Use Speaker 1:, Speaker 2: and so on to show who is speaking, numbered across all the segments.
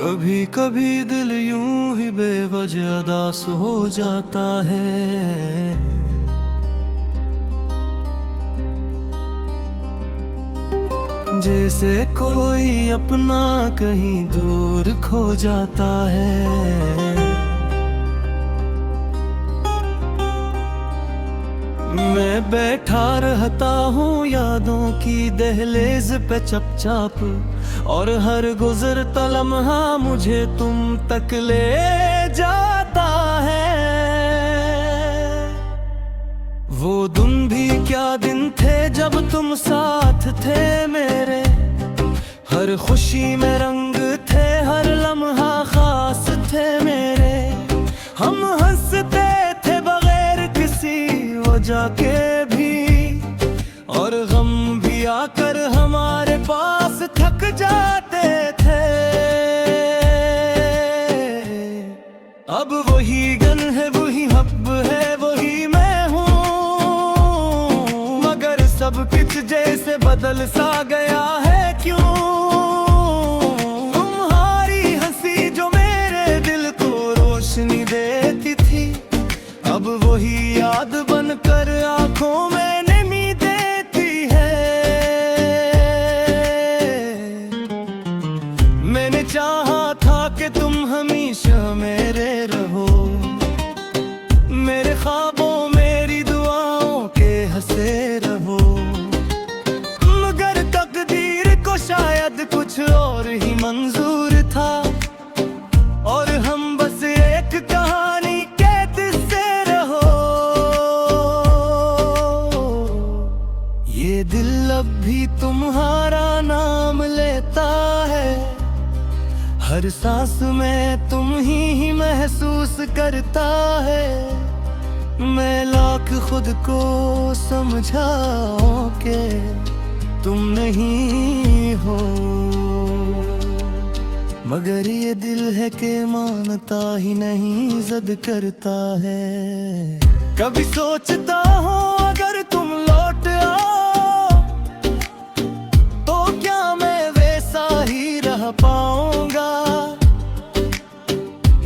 Speaker 1: कभी कभी दिल यूं ही बेवजह उदास हो जाता है। जैसे कोई अपना कहीं दूर खो जाता है। मैं बैठा रहता हूँ यादों की दहलीज पे चुपचाप, और हर गुजरता लम्हा मुझे तुम तक ले जाता है। वो दिन भी क्या दिन थे जब तुम साथ थे मेरे, हर खुशी में रंग थे, हर लम्हा खास थे मेरे। हम हंसते थे बगैर किसी वजह के भी, और गम भी आकर हमारे पास थक जाते थे। अब वही गन है, वही हब है, वही मैं हूँ, मगर सब कुछ जैसे बदल सा गया है। क्यों? तुम्हारी हंसी जो मेरे दिल को रोशनी देती थी, अब वही याद बनकर आंखों में नमी देती है। मैंने चाहा था कि तुम हमेशा मेरे रहो, मेरे ख्वाबों मेरी दुआओं के हंसे रहो, मगर तकदीर को शायद कुछ और ही मंजूर था, और हम बस एक कहानी के किस्से रहो। ये दिल अब भी तुम्हारा नाम लेता है, हर सांस में तुम ही महसूस करता है। मैं लाख खुद को समझाऊं कि तुम नहीं हो, मगर ये दिल है कि मानता ही नहीं, जिद करता है। कभी सोचता हूँ अगर तुम लौट आओ, तो क्या मैं वैसा ही रह पाऊंगा,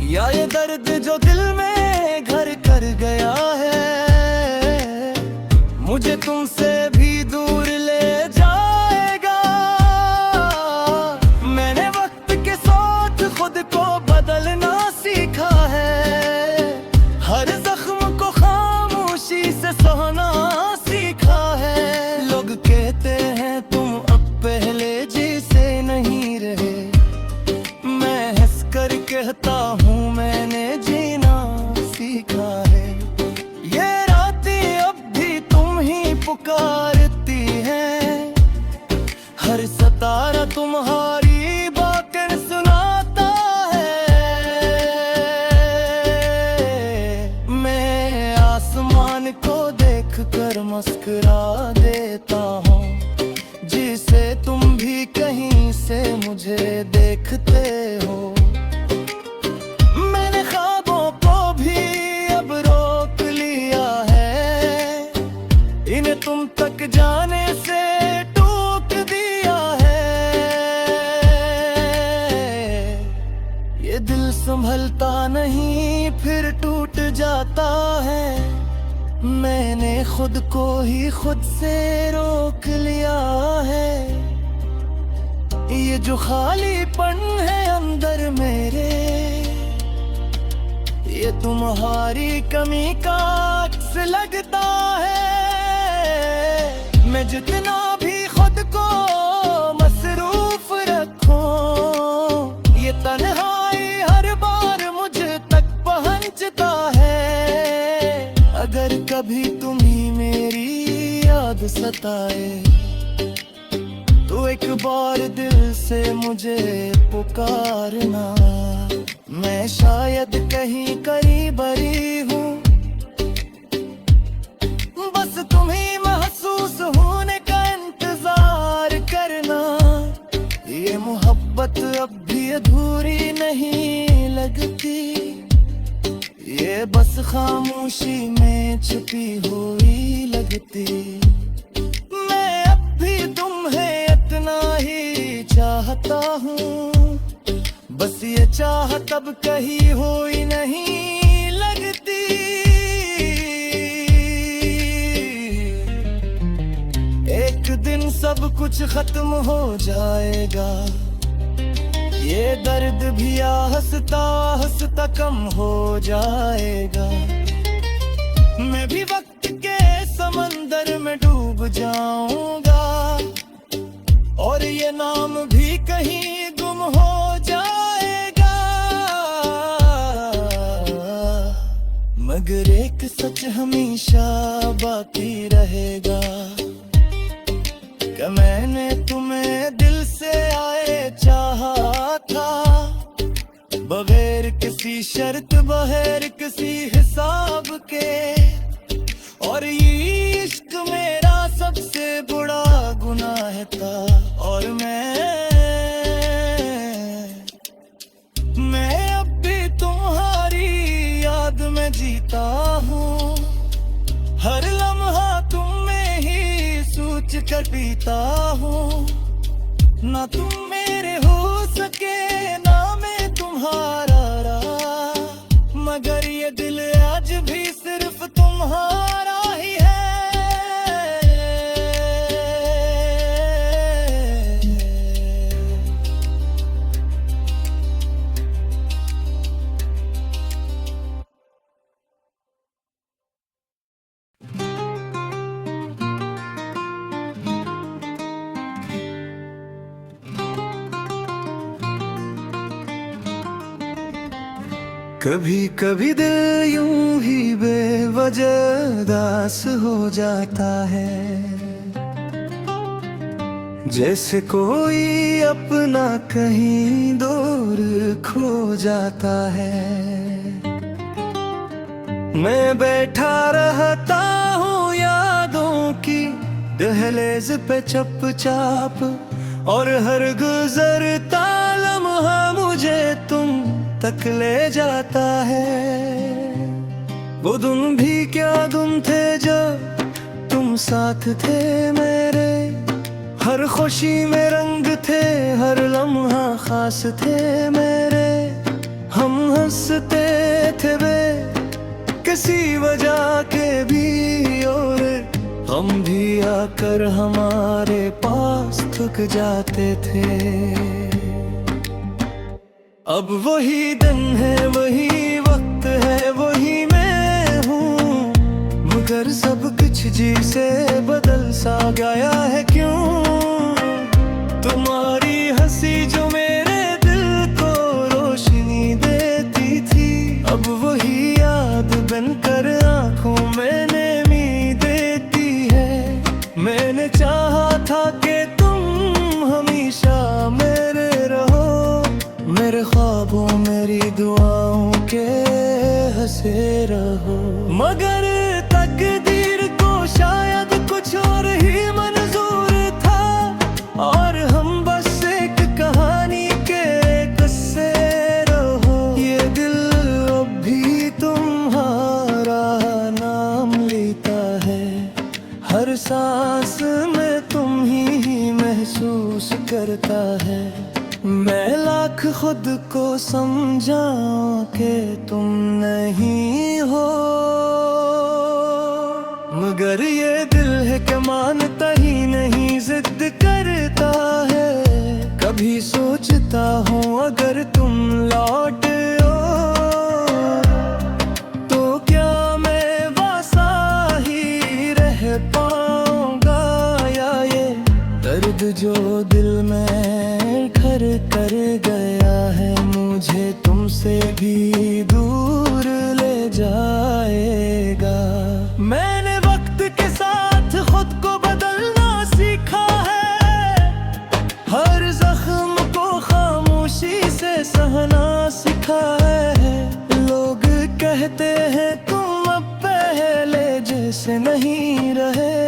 Speaker 1: या ये दर्द जो दिल में घर कर गया है, मुझे तुमसे भी दूर ले जाएगा। मैंने वक्त के साथ खुद को बदलना सीखा है, हर जख्म को खामोशी से सहना सीखा है। लोग कहते हैं तुम अब पहले जैसे नहीं रहे, मैं हंस कर कहता हूँ मैंने जीना सीखा है। ये रातें अब भी तुम ही पुकारती हैं, हर सतारा तुम्हारी बातें सुनाता है। मैं आसमान को देख कर मुस्कुरा देता हूँ, जिसे तुम भी कहीं से मुझे देखते हो। मैंने ख्वाबों को भी अब रोक लिया है, इन्हें तुम तक जाने से टूट दिया है। ये दिल संभलता नहीं फिर टूट जाता है, मैंने खुद को ही खुद से रोक लिया है। ये जो खालीपन है अंदर मेरे, ये तुम्हारी कमी का अक्स लगता है। मैं जितना भी खुद को मसरूफ रखूं, ये तन्हाई हर बार मुझ तक पहुंचता है। अगर कभी तुम्हें मेरी याद सताए, तो एक बार दिल से मुझे पुकारना। मैं शायद कहीं करीब ही हूँ, बस तुम्हें महसूस होने का इंतजार करना। ये मोहब्बत अब भी अधूरी नहीं लगती, ये बस खामोशी में छुपी हुई लगती। मैं अब भी तुम्हें इतना ही चाहता हूँ, बस ये चाह तब कहीं हुई नहीं लगती। एक दिन सब कुछ खत्म हो जाएगा, ये दर्द भी हंसता हंसता कम हो जाएगा। मैं भी वक्त के समंदर में डूब जाऊंगा और ये नाम भी कहीं गुम हो जाएगा। मगर एक सच हमेशा बाकी रहेगा कि मैंने तुम्हें दिल से आए चाहा था, बगैर किसी शर्त बगैर किसी हिसाब के। और ये इश्क मेरा सबसे बड़ा गुनाह था। और मैं अब भी तुम्हारी याद में जीता हूँ, हर लम्हा तुम में ही सोच कर पीता हूँ। ना तुम मेरे हो सके ना मैं तुम्हारा रहा, मगर ये दिल आज भी सिर्फ तुम्हारा ही है। कभी कभी दिल यूं ही बेवजह उदास हो जाता है, जैसे कोई अपना कहीं दूर खो जाता है। मैं बैठा रहता हूँ यादों की दहलीज पे चुपचाप, और हर गुजरता लम्हा मुझे तुम तक ले जाता है। वो दिन भी क्या दिन थे जब तुम साथ थे मेरे, हर खुशी में रंग थे हर लम्हा खास थे मेरे। हम हंसते थे बे किसी वजह के भी, और हम भी आकर हमारे पास थक जाते थे। अब वही दिन है वही वक्त है वही मैं हूँ, मगर सब कुछ जी से बदल सा गया है क्यों। तुम्हारी हंसी जो मेरे दिल को रोशनी देती थी, अब वही याद बनकर आंखों में नेमी देती है। मैंने चाहा था कि तुम हमेशा मेरे रहो, मेरे ख्वाबों मेरी दुआओं के हंसे रहो। मगर तकदीर को शायद कुछ और ही मंजूर था, और हम बस एक कहानी के किस्से रहो। ये दिल अब भी तुम्हारा नाम लेता है, हर सांस में तुम ही महसूस करता है। मैं लाख खुद को समझाऊं कि तुम नहीं हो, मगर ये दिल है कि मानता ही नहीं, जिद करता है। कभी सोचता हूँ अगर तुम लौट तो क्या मैं वैसा ही रह पाऊंगा, या ये दर्द जो दिल में घर कर गया है मुझे तुमसे भी दूर ले जाएगा। मैंने वक्त के साथ खुद को बदलना सीखा है, हर जख्म को खामोशी से सहना सीखा है। लोग कहते हैं तुम अब पहले जैसे नहीं रहे,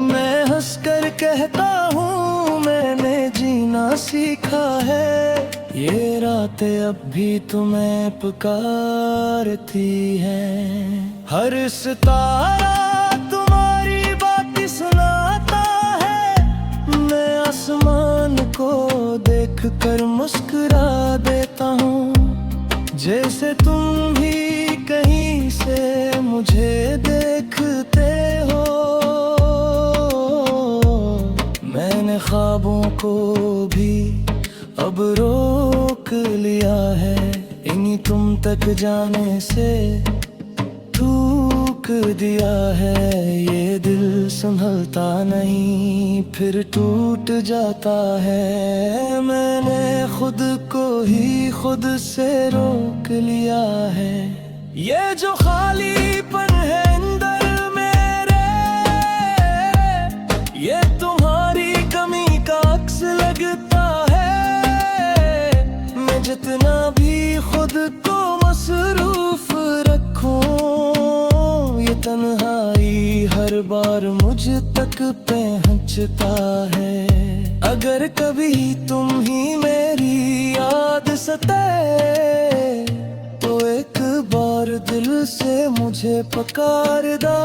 Speaker 1: मैं हंसकर कहता हूँ मैंने जीना सीखा है। ये रातें अब भी तुम्हें पुकारती हैं, हर सितारा तुम्हारी बातें सुनाता है। मैं आसमान को देख कर मुस्कुरा देता जैसे तुम भी कहीं से मुझे देखते हो। मैंने ख्वाबों को भी अब रोक लिया है, इन्हीं तुम तक जाने से थूक दिया है। ये दिल संभलता नहीं, फिर टूट जाता है। मैंने खुद को ही खुद से रोक लिया है। ये जो खालीपन है अंदर मेरे, ये तुम्हारी कमी का अक्स लगता है। मैं जितना भी खुद को मसरूफ रखूं, ये तन्हाई हर बार मुझ तक पहुंचता है। अगर कभी तुम ही मेरी याद सताए, तो एक बार दिल से मुझे पुकार दा।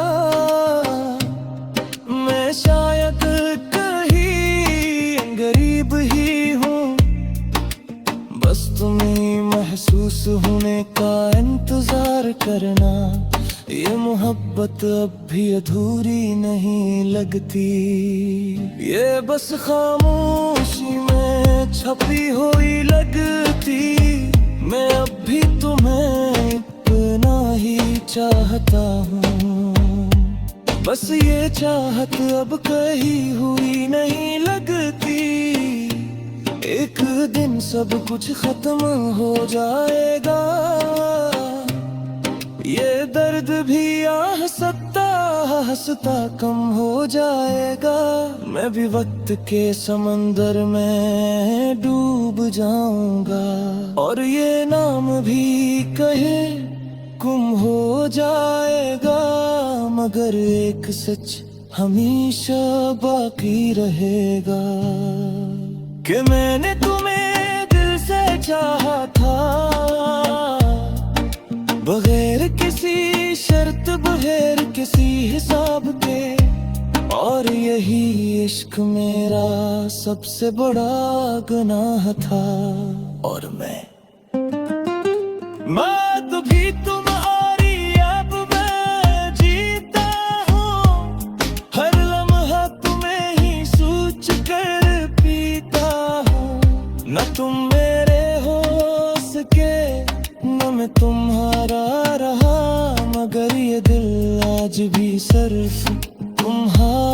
Speaker 1: मैं शायद कहीं गरीब ही हूँ, बस तुम्हें महसूस होने का इंतजार करना। ये मोहब्बत अब भी अधूरी नहीं लगती, ये बस खामोशी में छपी हुई लगती। मैं अब भी तुम्हें इतना ही चाहता हूँ, बस ये चाहत अब कहीं हुई नहीं लगती। एक दिन सब कुछ खत्म हो जाएगा, ये दर्द भी हंसता हंसता कम हो जाएगा। मैं भी वक्त के समंदर में डूब जाऊंगा, और ये नाम भी कहे गुम हो जाएगा। मगर एक सच हमेशा बाकी रहेगा, कि मैंने तुम्हें दिल से चाहा था, बगैर किसी शर्त बगैर किसी हिसाब के। और यही इश्क मेरा सबसे बड़ा गुनाह था। और मैं तो भी तुम्हारी अब मैं जीता हूँ, हर लम्हा तुम्हें ही सोच कर पीता हूँ। न तुम मेरे हो सके, न मैं तुम्हारा रहा, मगर ये दिल आज भी सिर्फ तुम्हारा